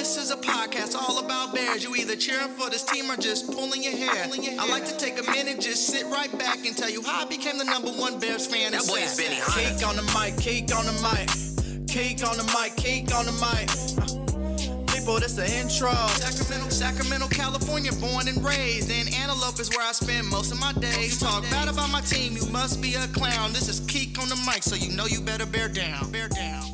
This is a podcast all about Bears. You either cheering for this team or just pulling your hair. I like to take a minute, just sit right back and tell you how I became the #1 Bears fan. That boy is Benny Hunter. Cake on the mic, cake on the mic, cake on the mic, cake on the mic. People, this the intro. Sacramento, California, born and raised. And Antelope is where I spend most of my days. Talk bad about my team, you must be a clown. This is Keek on the mic, so you know you better bear down. Bear down.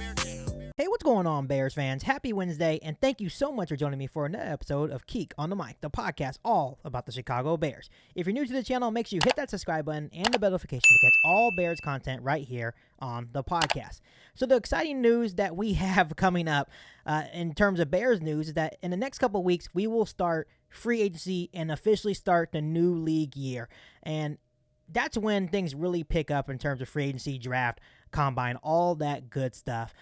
Hey, what's going on, Bears fans? Happy Wednesday, and thank you so much for joining me for another episode of Keek on the Mic, the podcast all about the Chicago Bears. If you're new to the channel, make sure you hit that subscribe button and the bell notification to catch all Bears content right here on the podcast. So the exciting news that we have coming up in terms of Bears news is that in the next couple of weeks, we will start free agency and officially start the new league year. And that's when things really pick up in terms of free agency, draft, combine, all that good stuff,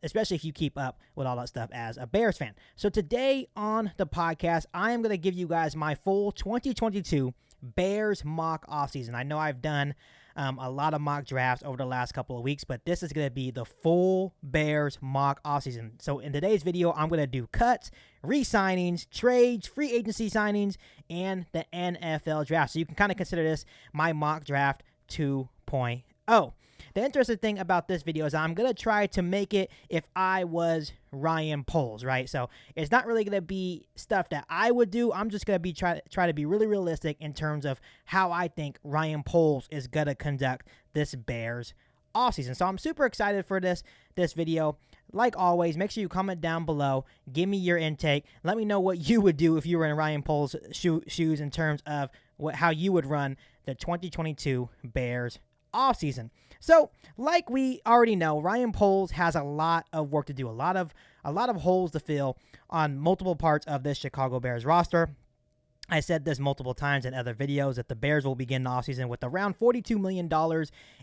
especially if you keep up with all that stuff as a Bears fan. So today on the podcast, I am going to give you guys my full 2022 Bears mock offseason. I know I've done a lot of mock drafts over the last couple of weeks, but this is going to be the full Bears mock offseason. So in today's video, I'm going to do cuts, re-signings, trades, free agency signings, and the NFL draft. So you can kind of consider this my mock draft 2.0. The interesting thing about this video is I'm going to try to make it if I was Ryan Poles, right? So it's not really going to be stuff that I would do. I'm just going to be try to be really realistic in terms of how I think Ryan Poles is going to conduct this Bears offseason. So I'm super excited for this video. Like always, make sure you comment down below. Give me your intake. Let me know what you would do if you were in Ryan Poles' shoes in terms of how you would run the 2022 Bears offseason. So, like we already know, Ryan Poles has a lot of work to do, a lot of holes to fill on multiple parts of this Chicago Bears roster. I said this multiple times in other videos that the Bears will begin the offseason with around $42 million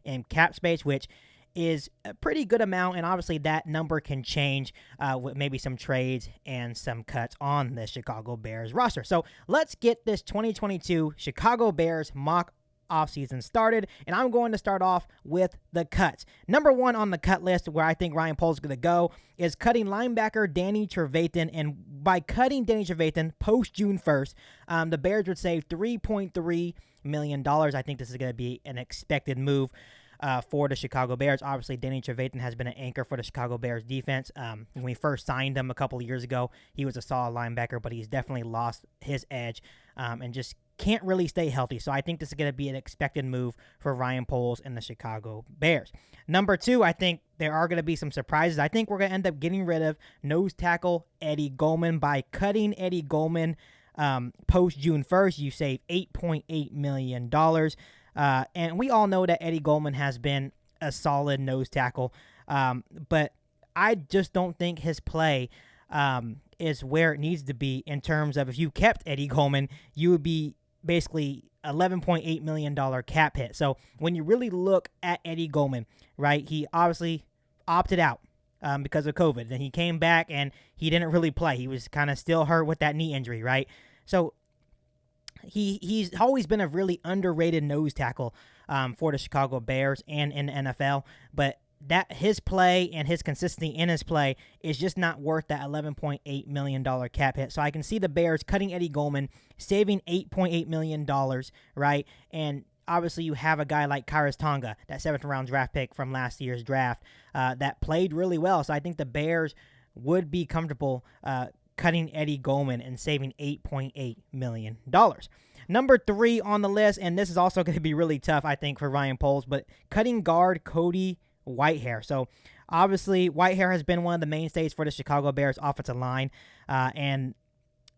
in cap space, which is a pretty good amount, and obviously that number can change with maybe some trades and some cuts on the Chicago Bears roster. So let's get this 2022 Chicago Bears mock offseason started, and I'm going to start off with the cuts. Number one on the cut list, where I think Ryan Poles is going to go, is cutting linebacker Danny Trevathan. And by cutting Danny Trevathan post June 1st, the Bears would save $3.3 million. I think this is going to be an expected move for the Chicago Bears. Obviously, Danny Trevathan has been an anchor for the Chicago Bears defense. When we first signed him a couple of years ago, he was a solid linebacker, but he's definitely lost his edge and just can't really stay healthy. So I think this is going to be an expected move for Ryan Poles and the Chicago Bears. Number two, I think there are going to be some surprises. I think we're going to end up getting rid of nose tackle Eddie Goldman. By cutting Eddie Goldman post June 1st, you save $8.8 million. And we all know that Eddie Goldman has been a solid nose tackle, but I just don't think his play is where it needs to be in terms of if you kept Eddie Goldman, you would be basically $11.8 million cap hit. So when you really look at Eddie Goldman, right, he obviously opted out because of COVID. Then he came back and he didn't really play. He was kind of still hurt with that knee injury, right? So he's always been a really underrated nose tackle for the Chicago Bears and in the NFL, but that his play and his consistency in his play is just not worth that $11.8 million cap hit. So I can see the Bears cutting Eddie Goldman, saving $8.8 million, right? And obviously you have a guy like Kairos Tonga, that 7th round draft pick from last year's draft, that played really well. So I think the Bears would be comfortable cutting Eddie Goldman and saving $8.8 million. Number three on the list, and this is also going to be really tough, I think, for Ryan Poles, but cutting guard Cody Whitehair. So obviously Whitehair has been one of the mainstays for the Chicago Bears offensive line, and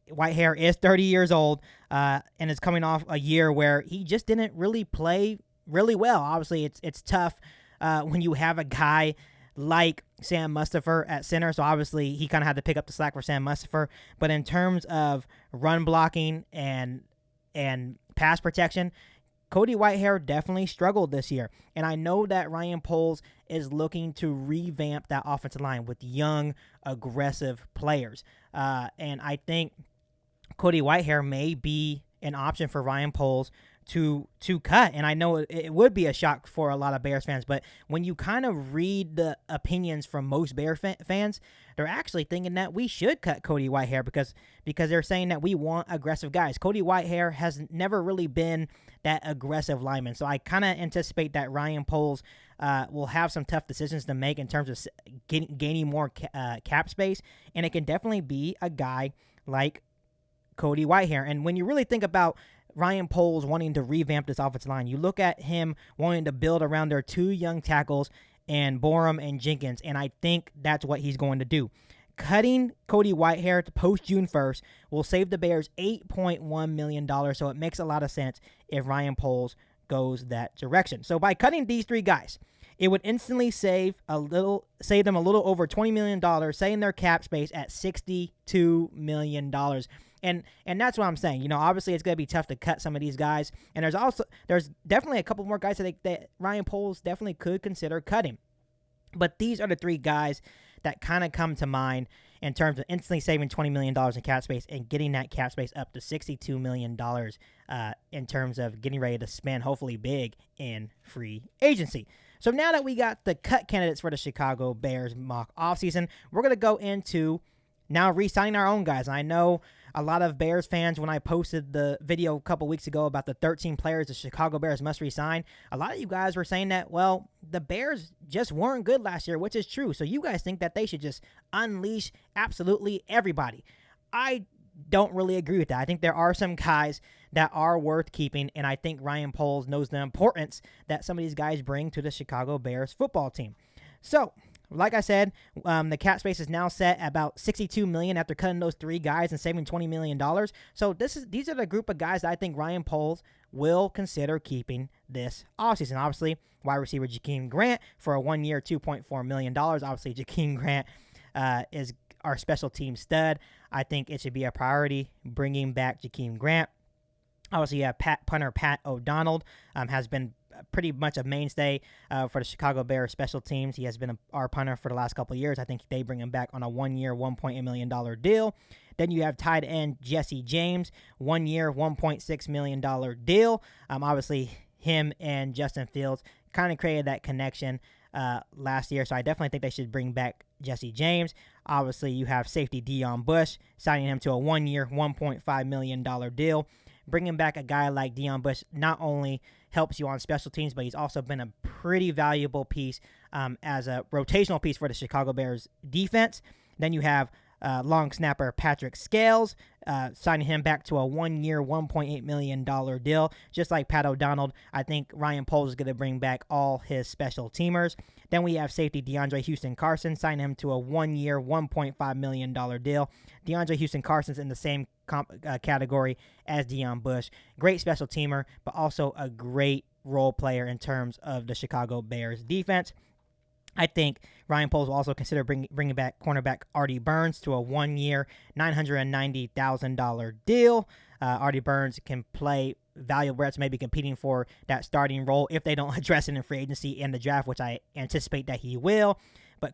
Whitehair is 30 years old and is coming off a year where he just didn't really play really well. Obviously it's tough when you have a guy like Sam Mustipher at center, so obviously he kind of had to pick up the slack for Sam Mustipher, but in terms of run blocking and pass protection, Cody Whitehair definitely struggled this year, and I know that Ryan Poles is looking to revamp that offensive line with young, aggressive players, and I think Cody Whitehair may be an option for Ryan Poles to cut. And I know it would be a shock for a lot of Bears fans, but when you kind of read the opinions from most Bears fans, they're actually thinking that we should cut Cody Whitehair because they're saying that we want aggressive guys. Cody Whitehair has never really been that aggressive lineman. So I kind of anticipate that Ryan Poles will have some tough decisions to make in terms of gaining more cap space, and it can definitely be a guy like Cody Whitehair. And when you really think about Ryan Poles wanting to revamp this offensive line, you look at him wanting to build around their two young tackles and Borum and Jenkins, and I think that's what he's going to do. Cutting Cody Whitehair to post June 1st will save the Bears $8.1 million, so it makes a lot of sense if Ryan Poles goes that direction. So by cutting these three guys, it would instantly save them a little over $20 million, saving their cap space at $62 million. And that's what I'm saying. You know, obviously it's going to be tough to cut some of these guys. And there's definitely a couple more guys that Ryan Poles definitely could consider cutting. But these are the three guys that kind of come to mind in terms of instantly saving $20 million in cap space and getting that cap space up to $62 million in terms of getting ready to spend hopefully big in free agency. So now that we got the cut candidates for the Chicago Bears mock offseason, we're going to go into now re-signing our own guys. I know a lot of Bears fans, when I posted the video a couple weeks ago about the 13 players the Chicago Bears must re-sign, a lot of you guys were saying that, well, the Bears just weren't good last year, which is true. So you guys think that they should just unleash absolutely everybody. I don't really agree with that. I think there are some guys that are worth keeping, and I think Ryan Poles knows the importance that some of these guys bring to the Chicago Bears football team. So, like I said, the cap space is now set at about $62 million after cutting those three guys and saving $20 million. So these are the group of guys that I think Ryan Poles will consider keeping this offseason. Obviously, wide receiver Jakeem Grant for a 1 year, $2.4 million. Obviously, Jakeem Grant is our special team stud. I think it should be a priority bringing back Jakeem Grant. Obviously, you have punter Pat O'Donnell has been pretty much a mainstay for the Chicago Bears special teams. He has been our punter for the last couple of years. I think they bring him back on a 1 year, $1.8 million deal. Then you have tight end Jesse James, 1 year, $1.6 million deal. Obviously, him and Justin Fields kind of created that connection last year, so I definitely think they should bring back Jesse James. Obviously, you have safety Deion Bush, signing him to a 1 year, $1.5 million deal. Bringing back a guy like Deion Bush not only helps you on special teams, but he's also been a pretty valuable piece as a rotational piece for the Chicago Bears defense. Then you have long snapper Patrick Scales, signing him back to a 1 year, $1.8 million deal. Just like Pat O'Donnell, I think Ryan Poles is going to bring back all his special teamers. Then we have safety DeAndre Houston Carson, signing him to a 1 year, $1.5 million deal. DeAndre Houston Carson's in the same category as Deion Bush. Great special teamer, but also a great role player in terms of the Chicago Bears defense. I think Ryan Poles will also consider bringing back cornerback Artie Burns to a 1 year, $990,000 deal. Artie Burns can play valuable reps, maybe competing for that starting role if they don't address it in free agency and the draft, which I anticipate that he will. But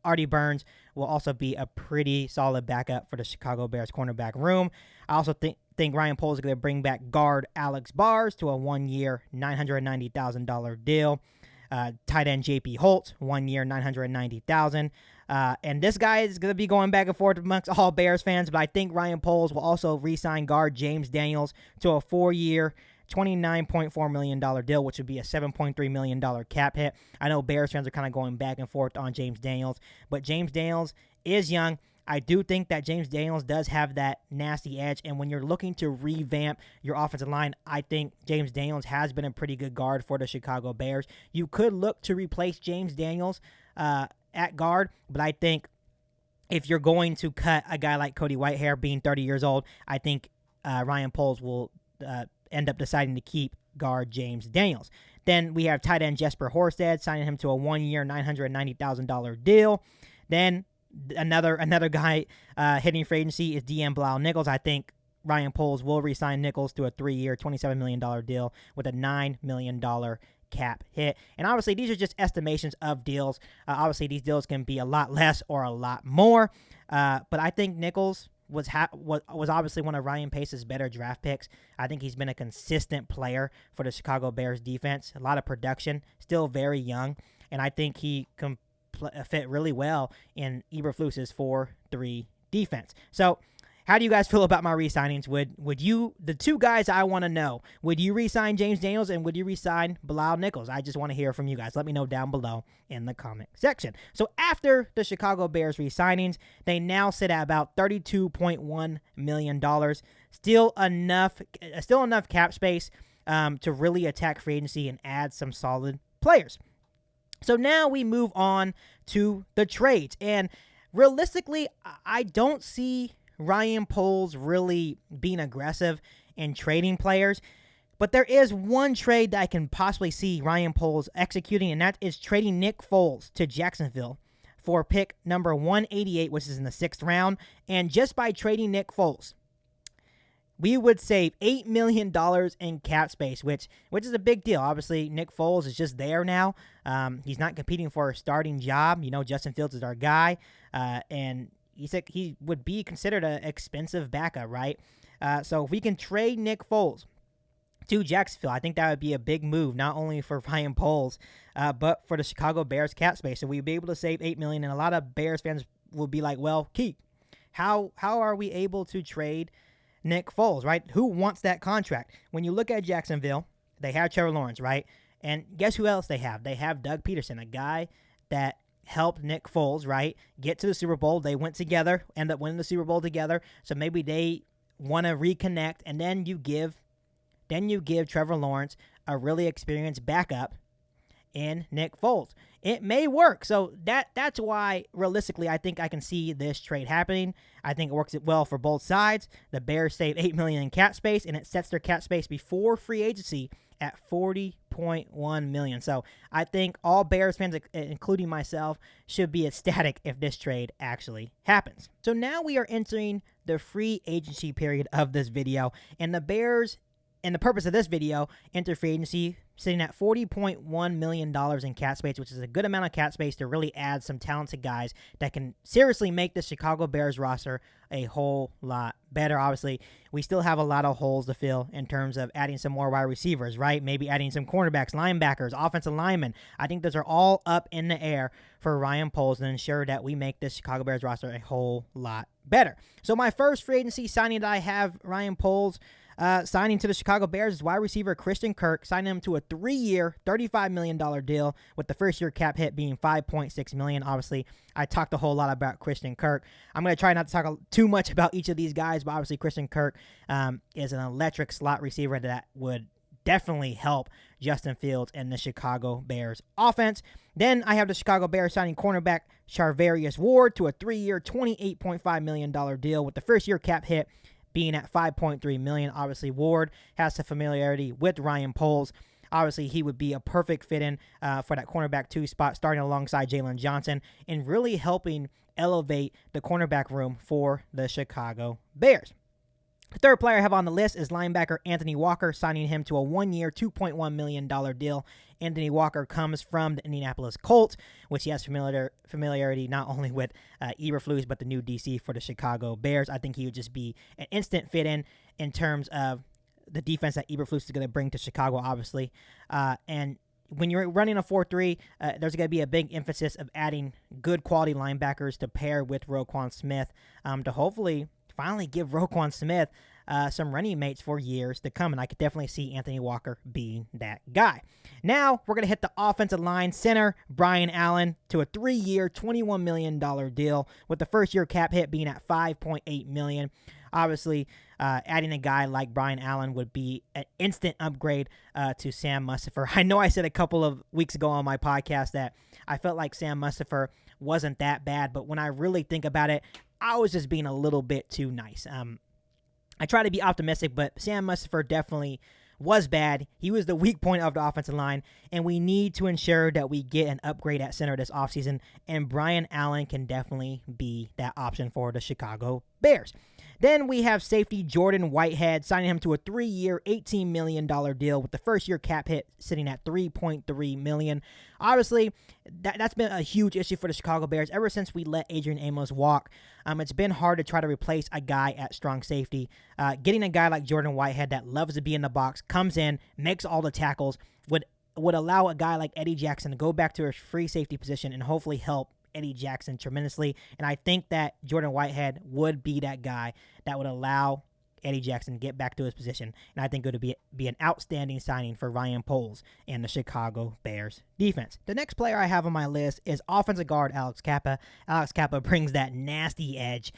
Artie Burns will also be a pretty solid backup for the Chicago Bears cornerback room. I also think Ryan Poles is going to bring back guard Alex Bars to a 1 year, $990,000 deal. Tight end J.P. Holtz, 1 year, $990,000. And this guy is going to be going back and forth amongst all Bears fans, but I think Ryan Poles will also re-sign guard James Daniels to a 4 year, $29.4 million deal, which would be a $7.3 million cap hit. I know Bears fans are kind of going back and forth on James Daniels, but James Daniels is young. I do think that James Daniels does have that nasty edge, and when you're looking to revamp your offensive line, I think James Daniels has been a pretty good guard for the Chicago Bears. You could look to replace James Daniels at guard, but I think if you're going to cut a guy like Cody Whitehair being 30 years old, I think Ryan Poles will end up deciding to keep guard James Daniels. Then we have tight end Jesper Horsted, signing him to a 1 year, $990,000 deal. Then another guy hitting free agency is DM Blau Nichols. I think Ryan Poles will re-sign Nichols to a 3 year, $27 million deal with a $9 million cap hit. And obviously, these are just estimations of deals. Obviously, these deals can be a lot less or a lot more. But I think Nichols was obviously one of Ryan Pace's better draft picks. I think he's been a consistent player for the Chicago Bears defense. A lot of production, still very young, and I think he can fit really well in Eberflus's 4-3 defense. So, how do you guys feel about my re-signings? Would you, the two guys I want to know, would you re-sign James Daniels and would you re-sign Bilal Nichols? I just want to hear from you guys. Let me know down below in the comment section. So after the Chicago Bears re-signings, they now sit at about $32.1 million. Still enough cap space to really attack free agency and add some solid players. So now we move on to the trades. And realistically, I don't see Ryan Poles really being aggressive in trading players. But there is one trade that I can possibly see Ryan Poles executing, and that is trading Nick Foles to Jacksonville for pick number 188, which is in the 6th round. And just by trading Nick Foles, we would save $8 million in cap space, which is a big deal. Obviously, Nick Foles is just there now. He's not competing for a starting job. You know, Justin Fields is our guy, and he said he would be considered an expensive backup, right? So if we can trade Nick Foles to Jacksonville, I think that would be a big move, not only for Ryan Poles, but for the Chicago Bears cap space. So we'd be able to save $8 million, and a lot of Bears fans will be like, well, Keith, how are we able to trade Nick Foles, right? Who wants that contract? When you look at Jacksonville, they have Trevor Lawrence, right? And guess who else they have? They have Doug Peterson, a guy that helped Nick Foles, right, get to the Super Bowl. They went together, end up winning the Super Bowl together. So maybe they want to reconnect, and then you give Trevor Lawrence a really experienced backup in Nick Foles. It may work. So that's why, realistically, I think I can see this trade happening. I think it works well for both sides. The Bears save $8 million in cap space, and it sets their cap space before free agency at $40.1 million. So I think all Bears fans, including myself, should be ecstatic if this trade actually happens. So now we are entering the free agency period of this video, and the Bears, and the purpose of this video, enter free agency sitting at $40.1 million in cap space, which is a good amount of cap space to really add some talented guys that can seriously make the Chicago Bears roster a whole lot better. Obviously, we still have a lot of holes to fill in terms of adding some more wide receivers, right? Maybe adding some cornerbacks, linebackers, offensive linemen. I think those are all up in the air for Ryan Poles to ensure that we make this Chicago Bears roster a whole lot better. So my first free agency signing that I have Ryan Poles signing to the Chicago Bears is wide receiver Christian Kirk, signing him to a 3-year, $35 million deal, with the first-year cap hit being $5.6 million. Obviously, I talked a whole lot about Christian Kirk. I'm going to try not to talk too much about each of these guys, but obviously Christian Kirk is an electric slot receiver that would definitely help Justin Fields and the Chicago Bears offense. Then I have the Chicago Bears signing cornerback Charvarius Ward to a 3-year, $28.5 million deal, with the first-year cap hit being at $5.3 million. Obviously, Ward has some familiarity with Ryan Poles. Obviously, he would be a perfect fit-in for that cornerback 2 spot, starting alongside Jalen Johnson and really helping elevate the cornerback room for the Chicago Bears. The third player I have on the list is linebacker Anthony Walker, signing him to a 1-year, $2.1 million deal. Anthony Walker comes from the Indianapolis Colts, which he has familiarity not only with Eberflus, but the new DC for the Chicago Bears. I think he would just be an instant fit in terms of the defense that Eberflus is going to bring to Chicago, obviously. And when you're running a 4-3, there's going to be a big emphasis of adding good quality linebackers to pair with Roquan Smith to hopefully finally give Roquan Smith some running mates for years to come, and I could definitely see Anthony Walker being that guy. Now, we're going to hit the offensive line. Center Brian Allen to a 3-year, $21 million deal, with the first-year cap hit being at $5.8 million. Obviously, adding a guy like Brian Allen would be an instant upgrade to Sam Mustipher. I know I said a couple of weeks ago on my podcast that I felt like Sam Mustipher wasn't that bad, but when I really think about it, I was just being a little bit too nice. I try to be optimistic, but Sam Mustipher definitely was bad. He was the weak point of the offensive line, and we need to ensure that we get an upgrade at center this offseason, and Brian Allen can definitely be that option for the Chicago Bears. Then we have safety Jordan Whitehead, signing him to a 3-year, $18 million deal with the first-year cap hit sitting at $3.3 million. Obviously, that's been a huge issue for the Chicago Bears ever since we let Adrian Amos walk. It's been hard to try to replace a guy at strong safety. Getting a guy like Jordan Whitehead that loves to be in the box, comes in, makes all the tackles, would allow a guy like Eddie Jackson to go back to a free safety position and hopefully help Eddie Jackson tremendously. And I think that Jordan Whitehead would be that guy that would allow Eddie Jackson to get back to his position. And I think it would be an outstanding signing for Ryan Poles and the Chicago Bears defense. The next player I have on my list is offensive guard Alex Kappa. Alex Kappa brings that nasty edge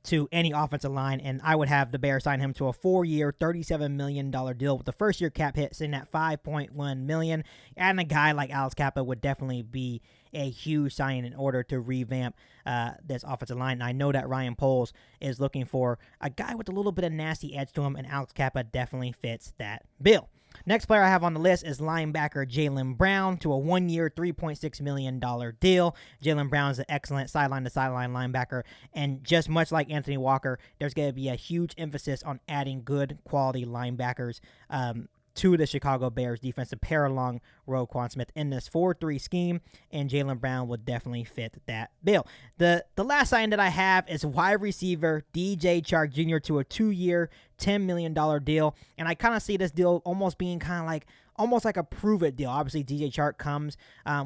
to any offensive line, and I would have the Bears sign him to a 4-year, $37 million deal with the first-year cap hit sitting at $5.1 million. And a guy like Alex Kappa would definitely be a huge signing in order to revamp this offensive line. And I know that Ryan Poles is looking for a guy with a little bit of nasty edge to him, and Alex Kappa definitely fits that bill. Next player I have on the list is linebacker Jaylen Brown to a 1-year, $3.6 million deal. Jaylen Brown is an excellent sideline-to-sideline linebacker, and just much like Anthony Walker, there's going to be a huge emphasis on adding good quality linebackers to the Chicago Bears defense to pair along Roquan Smith in this 4-3 scheme, and Jaylen Brown would definitely fit that bill. The last sign that I have is wide receiver DJ Chark Jr. to a 2-year, $10 million deal, and I kind of see this deal almost being kind of like almost like a prove-it deal. Obviously, DJ Chark comes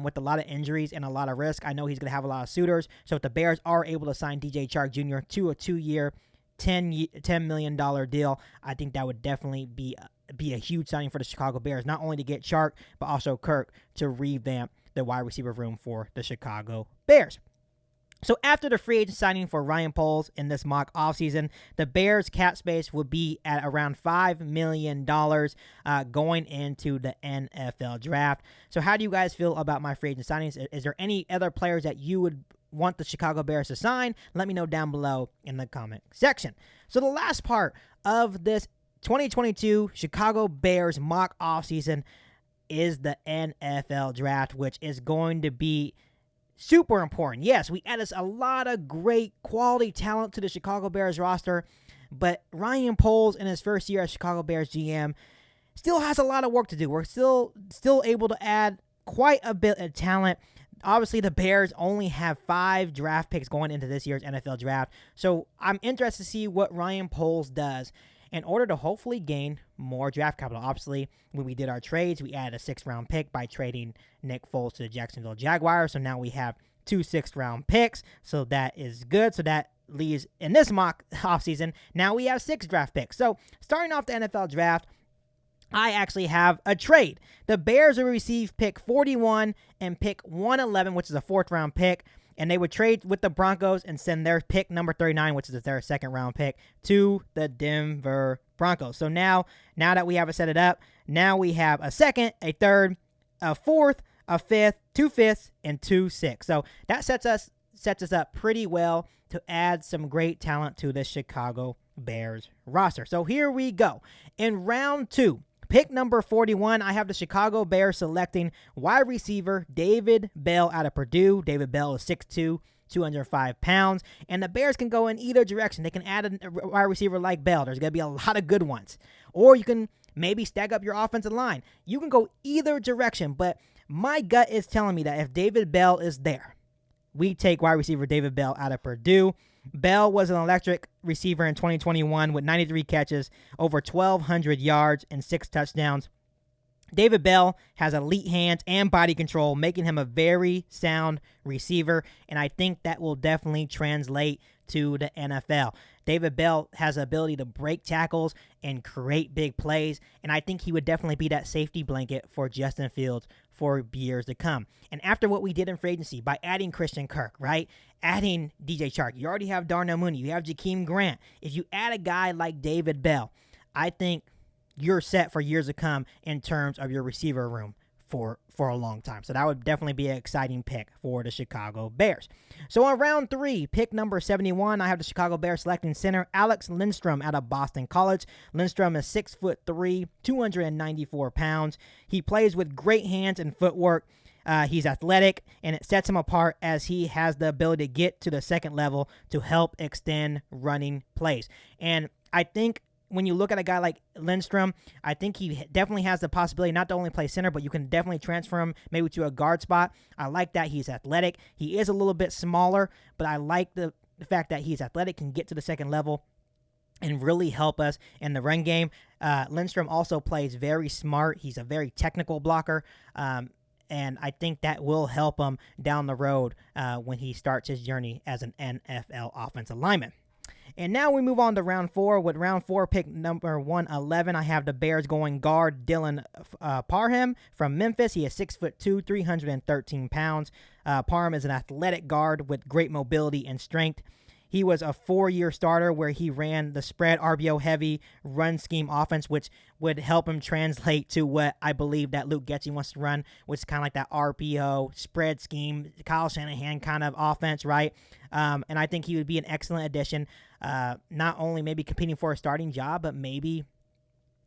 with a lot of injuries and a lot of risk. I know he's going to have a lot of suitors, so if the Bears are able to sign DJ Chark Jr. to a 2-year, $10 million deal, I think that would definitely be a huge signing for the Chicago Bears, not only to get Chark, but also Kirk to revamp the wide receiver room for the Chicago Bears. So after the free agent signing for Ryan Poles in this mock offseason, the Bears cap space would be at around $5 million going into the NFL draft. So how do you guys feel about my free agent signings? Is there any other players that you would want the Chicago Bears to sign? Let me know down below in the comment section. So the last part of this 2022 Chicago Bears mock offseason is the NFL draft, which is going to be super important. Yes, we added a lot of great quality talent to the Chicago Bears roster, but Ryan Poles in his first year as Chicago Bears GM still has a lot of work to do. We're still able to add quite a bit of talent. Obviously, the Bears only have 5 draft picks going into this year's NFL draft, so I'm interested to see what Ryan Poles does in order to hopefully gain more draft capital. Obviously, when we did our trades, we added a 6th-round pick by trading Nick Foles to the Jacksonville Jaguars, so now we have 2 6th-round picks, so that is good. So that leaves, in this mock offseason, now we have 6 draft picks. So starting off the NFL draft, I actually have a trade. The Bears will receive pick 41 and pick 111, which is a 4th-round pick, and they would trade with the Broncos and send their pick number 39, which is their 2nd-round pick, to the Denver Broncos. So now that we have it set it up, now we have a 2nd, a 3rd, a 4th, a 5th, 2 5ths, and 2 6ths. So that sets us up pretty well to add some great talent to the Chicago Bears roster. So here we go. In round 2, pick number 41, I have the Chicago Bears selecting wide receiver David Bell out of Purdue. David Bell is 6'2", 205 pounds, and the Bears can go in either direction. They can add a wide receiver like Bell. There's going to be a lot of good ones. Or you can maybe stack up your offensive line. You can go either direction, but my gut is telling me that if David Bell is there, we take wide receiver David Bell out of Purdue. Bell was an electric receiver in 2021 with 93 catches, over 1,200 yards, and 6 touchdowns. David Bell has elite hands and body control, making him a very sound receiver, and I think that will definitely translate to the NFL. David Bell has the ability to break tackles and create big plays, and I think he would definitely be that safety blanket for Justin Fields for years to come. And after what we did in free agency by adding Christian Kirk, right? Adding DJ Chark, you already have Darnell Mooney, you have Jakeem Grant. If you add a guy like David Bell, I think you're set for years to come in terms of your receiver room for a long time. So that would definitely be an exciting pick for the Chicago Bears. So on round 3, pick number 71, I have the Chicago Bears selecting center Alex Lindstrom out of Boston College. Lindstrom is 6'3", 294 pounds. He plays with great hands and footwork. He's athletic, and it sets him apart as he has the ability to get to the second level to help extend running plays. And I think when you look at a guy like Lindstrom, I think he definitely has the possibility not to only play center, but you can definitely transfer him maybe to a guard spot. I like that. He's athletic. He is a little bit smaller, but I like the fact that he's athletic, can get to the second level and really help us in the run game. Lindstrom also plays very smart. He's a very technical blocker, and I think that will help him down the road when he starts his journey as an NFL offensive lineman. And now we move on to round 4. With round 4, pick number 111, I have the Bears going guard Dylan Parham from Memphis. He is 6'2", 313 pounds. Parham is an athletic guard with great mobility and strength. He was a 4-year starter where he ran the spread RPO-heavy run scheme offense, which would help him translate to what I believe that Luke Getsy wants to run, which is kind of like that RPO spread scheme, Kyle Shanahan kind of offense, right? And I think he would be an excellent addition, not only maybe competing for a starting job, but maybe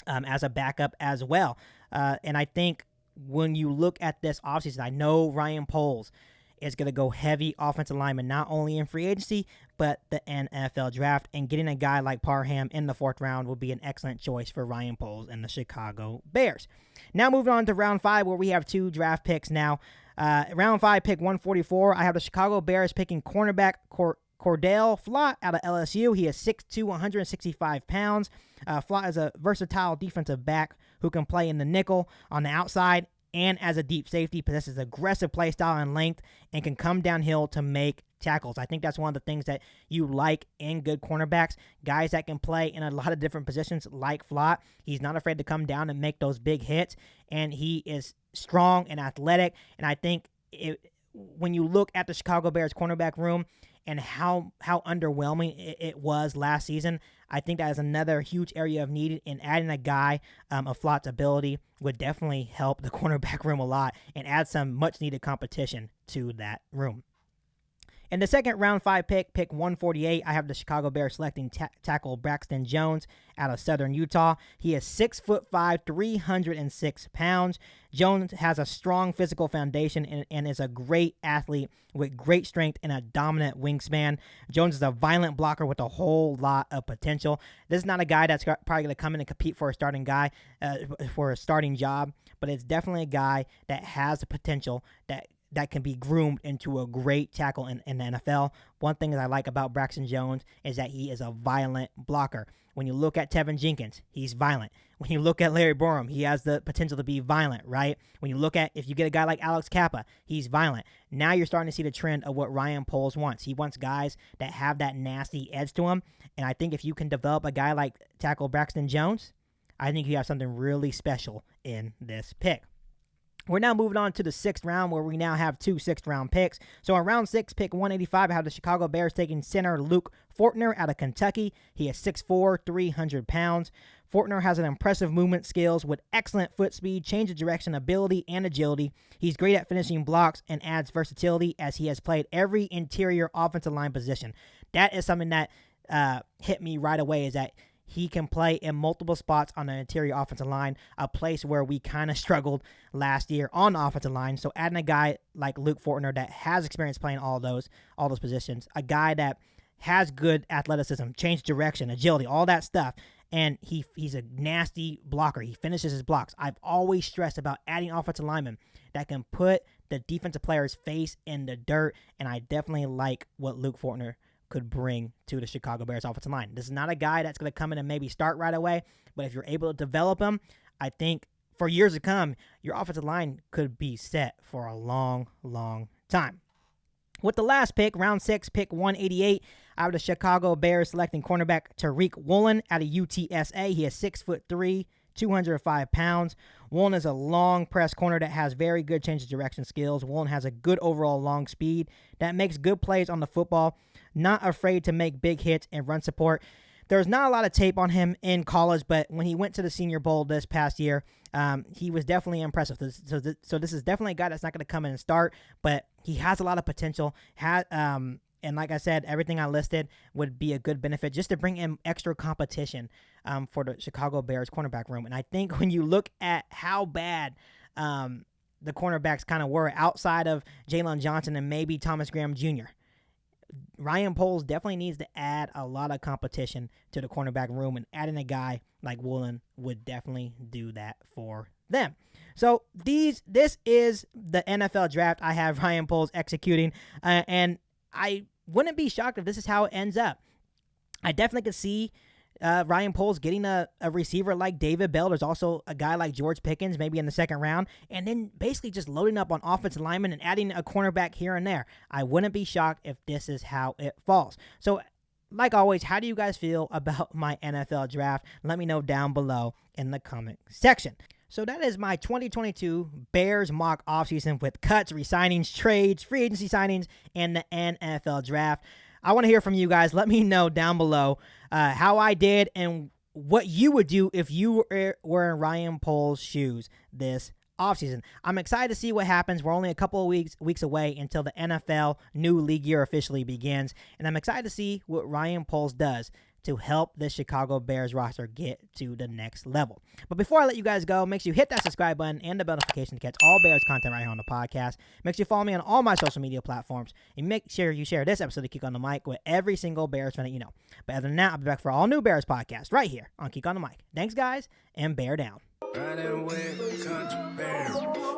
as a backup as well. And I think when you look at this offseason, I know Ryan Poles is going to go heavy offensive lineman, not only in free agency, but the NFL draft. And getting a guy like Parham in the 4th round will be an excellent choice for Ryan Poles and the Chicago Bears. Now moving on to round 5, where we have 2 draft picks now. Round 5, pick 144, I have the Chicago Bears picking cornerback Cordell Flott out of LSU. He is 6'2", 165 pounds. Flott is a versatile defensive back who can play in the nickel on the outside and as a deep safety, possesses aggressive play style and length, and can come downhill to make tackles. I think that's one of the things that you like in good cornerbacks, guys that can play in a lot of different positions like Flott. He's not afraid to come down and make those big hits, and he is strong and athletic. And I think when you look at the Chicago Bears cornerback room and how underwhelming it was last season, I think that is another huge area of need, and adding a guy of Flott's ability would definitely help the cornerback room a lot and add some much-needed competition to that room. In the second round 5 pick 148, I have the Chicago Bears selecting tackle Braxton Jones out of Southern Utah. He is 6'5", 306 pounds. Jones has a strong physical foundation and is a great athlete with great strength and a dominant wingspan. Jones is a violent blocker with a whole lot of potential. This is not a guy that's probably going to come in and compete for a starting job, but it's definitely a guy that has the potential that can be groomed into a great tackle in the NFL. One thing that I like about Braxton Jones is that he is a violent blocker. When you look at Tevin Jenkins, he's violent. When you look at Larry Borum, he has the potential to be violent, right? When you look at, if you get a guy like Alex Kappa, he's violent. Now you're starting to see the trend of what Ryan Poles wants. He wants guys that have that nasty edge to them. And I think if you can develop a guy like tackle Braxton Jones, I think you have something really special in this pick. We're now moving on to the 6th round, where we now have 2 6th-round picks. So in round 6, pick 185, I have the Chicago Bears taking center Luke Fortner out of Kentucky. He is 6'4", 300 pounds. Fortner has an impressive movement skills with excellent foot speed, change of direction ability, and agility. He's great at finishing blocks and adds versatility as he has played every interior offensive line position. That is something that hit me right away, is that he can play in multiple spots on the interior offensive line, a place where we kind of struggled last year on the offensive line. So adding a guy like Luke Fortner that has experience playing all those positions, a guy that has good athleticism, change direction, agility, all that stuff, and he's a nasty blocker. He finishes his blocks. I've always stressed about adding offensive linemen that can put the defensive player's face in the dirt, and I definitely like what Luke Fortner could bring to the Chicago Bears offensive line. This is not a guy that's going to come in and maybe start right away, but if you're able to develop him, I think for years to come, your offensive line could be set for a long, long time. With the last pick, round 6, pick 188, I have the Chicago Bears selecting cornerback Tariq Woolen out of UTSA. He is 6'3", 205 pounds. Woolen is a long press corner that has very good change of direction skills. Woolen has a good overall long speed that makes good plays on the football, not afraid to make big hits and run support. There's not a lot of tape on him in college, but when he went to the Senior Bowl this past year, he was definitely impressive. So this is definitely a guy that's not going to come in and start, but he has a lot of potential. And like I said, everything I listed would be a good benefit just to bring in extra competition for the Chicago Bears cornerback room. And I think when you look at how bad the cornerbacks kind of were outside of Jalen Johnson and maybe Thomas Graham Jr. Ryan Poles definitely needs to add a lot of competition to the cornerback room, and adding a guy like Woolen would definitely do that for them. So this is the NFL draft I have Ryan Poles executing, and I wouldn't be shocked if this is how it ends up. I definitely could see Ryan Poles getting a receiver like David Bell. There's also a guy like George Pickens, maybe in the second round, and then basically just loading up on offensive linemen and adding a cornerback here and there. I wouldn't be shocked if this is how it falls. So, like always, how do you guys feel about my NFL draft? Let me know down below in the comment section. So that is my 2022 Bears mock offseason with cuts, re-signings, trades, free agency signings, and the NFL draft. I want to hear from you guys. Let me know down below how I did and what you would do if you were in Ryan Poles' shoes this offseason. I'm excited to see what happens. We're only a couple of weeks away until the NFL new league year officially begins, and I'm excited to see what Ryan Poles does to help the Chicago Bears roster get to the next level. But before I let you guys go, make sure you hit that subscribe button and the bell notification to catch all Bears content right here on the podcast. Make sure you follow me on all my social media platforms, and make sure you share this episode of Kick on the Mic with every single Bears fan that you know. But other than that, I'll be back for all new Bears podcasts right here on Kick on the Mic. Thanks, guys, and bear down.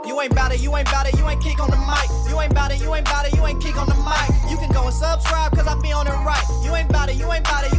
You ain't bout it, you ain't bout it, you ain't kick on the mic. You ain't bout it, you ain't bout it, you ain't kick on the mic. You can go and subscribe, cause I be on it right. You ain't bout it, you ain't bout it, you